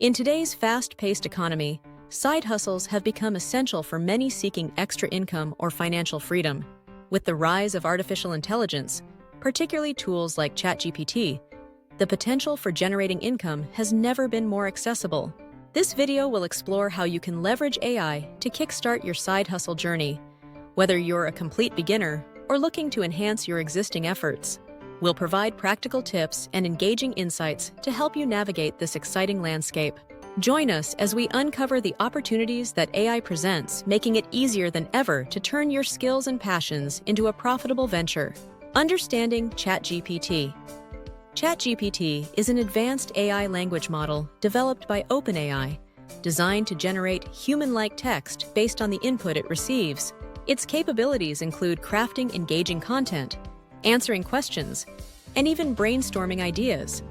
In today's fast-paced economy, side hustles have become essential for many seeking extra income or financial freedom. With the rise of artificial intelligence, particularly tools like ChatGPT, the potential for generating income has never been more accessible. This video will explore how you can leverage AI to kickstart your side hustle journey, whether you're a complete beginner or looking to enhance your existing efforts. We'll provide practical tips and engaging insights to help you navigate this exciting landscape. Join us as we uncover the opportunities that AI presents, making it easier than ever to turn your skills and passions into a profitable venture. Understanding ChatGPT. ChatGPT is an advanced AI language model developed by OpenAI, designed to generate human-like text based on the input it receives. Its capabilities include crafting engaging content, answering questions, and even brainstorming ideas,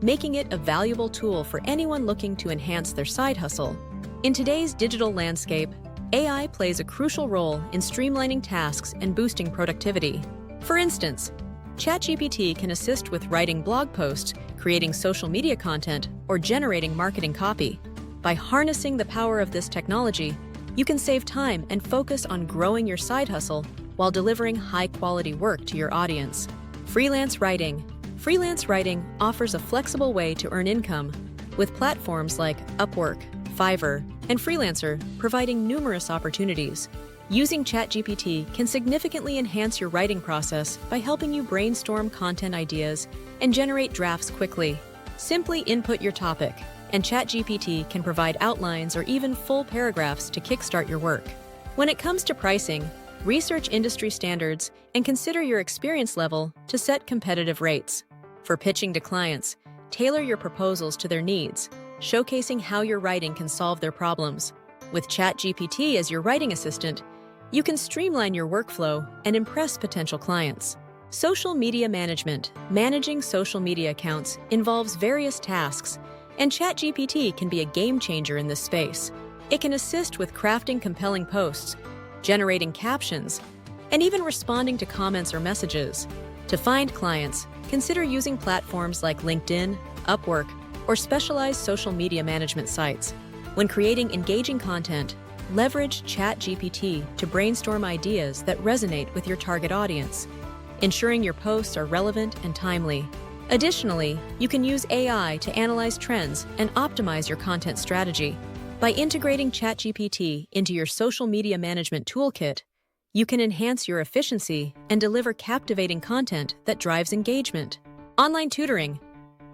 making it a valuable tool for anyone looking to enhance their side hustle. In today's digital landscape, AI plays a crucial role in streamlining tasks and boosting productivity. For instance, ChatGPT can assist with writing blog posts, creating social media content, or generating marketing copy. By harnessing the power of this technology, you can save time and focus on growing your side hustle while delivering high-quality work to your audience. Freelance writing. Freelance writing offers a flexible way to earn income, with platforms like Upwork, Fiverr, and Freelancer providing numerous opportunities. Using ChatGPT can significantly enhance your writing process by helping you brainstorm content ideas and generate drafts quickly. Simply input your topic, and ChatGPT can provide outlines or even full paragraphs to kickstart your work. When it comes to pricing, research industry standards and consider your experience level to set competitive rates. For pitching to clients, tailor your proposals to their needs, showcasing how your writing can solve their problems. With ChatGPT as your writing assistant, you can streamline your workflow and impress potential clients. Social media management. Managing social media accounts involves various tasks, and ChatGPT can be a game changer in this space. It can assist with crafting compelling posts, generating captions, and even responding to comments or messages. To find clients, consider using platforms like LinkedIn, Upwork, or specialized social media management sites. When creating engaging content, leverage ChatGPT to brainstorm ideas that resonate with your target audience, ensuring your posts are relevant and timely. Additionally, you can use AI to analyze trends and optimize your content strategy. By integrating ChatGPT into your social media management toolkit, you can enhance your efficiency and deliver captivating content that drives engagement. Online tutoring.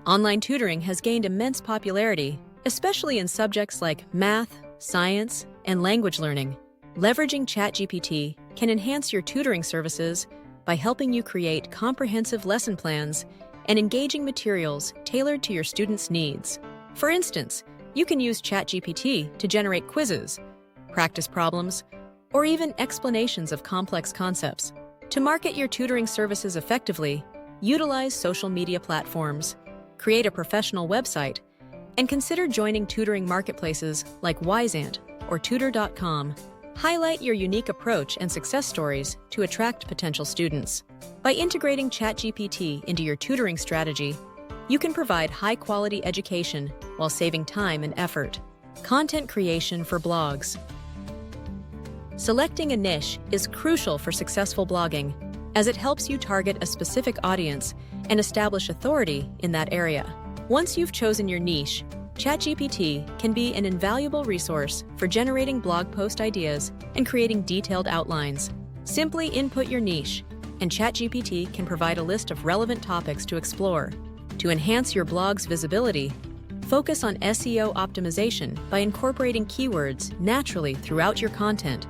Online tutoring has gained immense popularity, especially in subjects like math, science, and language learning. Leveraging ChatGPT can enhance your tutoring services by helping you create comprehensive lesson plans and engaging materials tailored to your students' needs. For instance, you can use ChatGPT to generate quizzes, practice problems, or even explanations of complex concepts. To market your tutoring services effectively, utilize social media platforms, create a professional website, and consider joining tutoring marketplaces like Wyzant or Tutor.com. Highlight your unique approach and success stories to attract potential students. By integrating ChatGPT into your tutoring strategy, you can provide high-quality education while saving time and effort. Content creation for blogs. Selecting a niche is crucial for successful blogging, as it helps you target a specific audience and establish authority in that area. Once you've chosen your niche, ChatGPT can be an invaluable resource for generating blog post ideas and creating detailed outlines. Simply input your niche, and ChatGPT can provide a list of relevant topics to explore. To enhance your blog's visibility, focus on SEO optimization by incorporating keywords naturally throughout your content,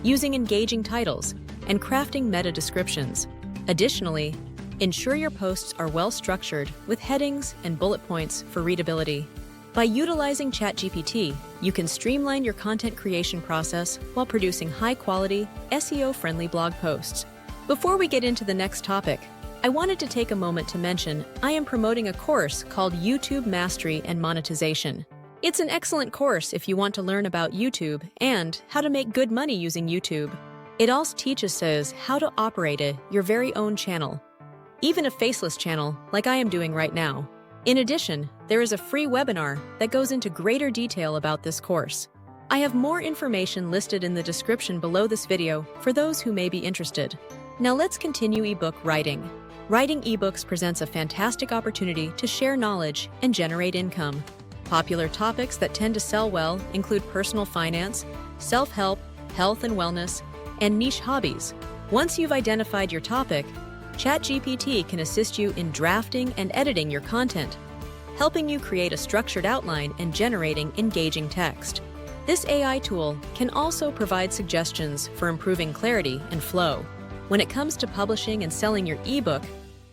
using engaging titles, and crafting meta descriptions. Additionally, ensure your posts are well-structured with headings and bullet points for readability. By utilizing ChatGPT, you can streamline your content creation process while producing high-quality, SEO-friendly blog posts. Before we get into the next topic, I wanted to take a moment to mention I am promoting a course called YouTube Mastery and Monetization. It's an excellent course if you want to learn about YouTube and how to make good money using YouTube. It also teaches us how to operate your very own channel, even a faceless channel like I am doing right now. In addition, there is a free webinar that goes into greater detail about this course. I have more information listed in the description below this video for those who may be interested. Now let's continue ebook writing. Writing ebooks presents a fantastic opportunity to share knowledge and generate income. Popular topics that tend to sell well include personal finance, self-help, health and wellness, and niche hobbies. Once you've identified your topic, ChatGPT can assist you in drafting and editing your content, helping you create a structured outline and generating engaging text. This AI tool can also provide suggestions for improving clarity and flow. When it comes to publishing and selling your ebook,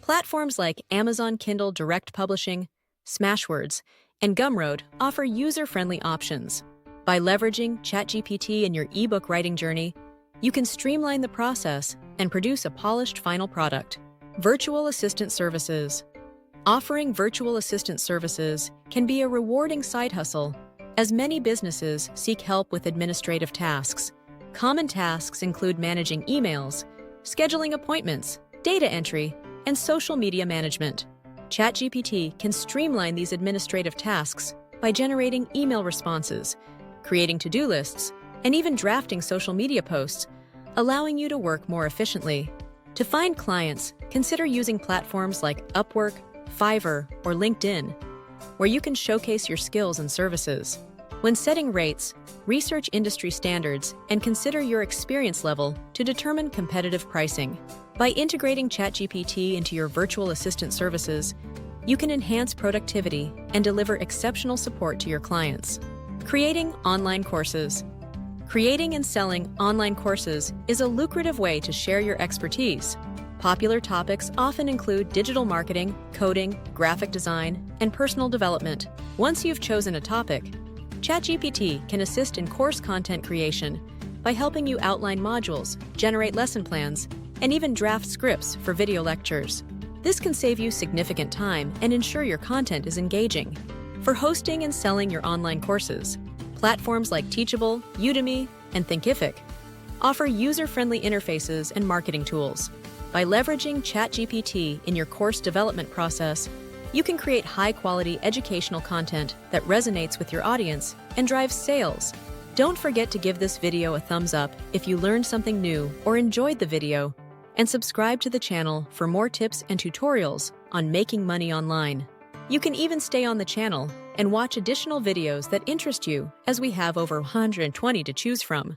platforms like Amazon Kindle Direct Publishing, Smashwords, and Gumroad offer user-friendly options. By leveraging ChatGPT in your ebook writing journey, you can streamline the process and produce a polished final product. Virtual assistant services. Offering virtual assistant services can be a rewarding side hustle, as many businesses seek help with administrative tasks. Common tasks include managing emails, scheduling appointments, data entry, and social media management. ChatGPT can streamline these administrative tasks by generating email responses, creating to-do lists, and even drafting social media posts, allowing you to work more efficiently. To find clients, consider using platforms like Upwork, Fiverr, or LinkedIn, where you can showcase your skills and services. When setting rates, research industry standards and consider your experience level to determine competitive pricing. By integrating ChatGPT into your virtual assistant services, you can enhance productivity and deliver exceptional support to your clients. Creating online courses. Creating and selling online courses is a lucrative way to share your expertise. Popular topics often include digital marketing, coding, graphic design, and personal development. Once you've chosen a topic, ChatGPT can assist in course content creation by helping you outline modules, generate lesson plans, and even draft scripts for video lectures. This can save you significant time and ensure your content is engaging. For hosting and selling your online courses, platforms like Teachable, Udemy, and Thinkific offer user-friendly interfaces and marketing tools. By leveraging ChatGPT in your course development process, you can create high-quality educational content that resonates with your audience and drives sales. Don't forget to give this video a thumbs up if you learned something new or enjoyed the video, and subscribe to the channel for more tips and tutorials on making money online. You can even stay on the channel and watch additional videos that interest you, as we have over 120 to choose from.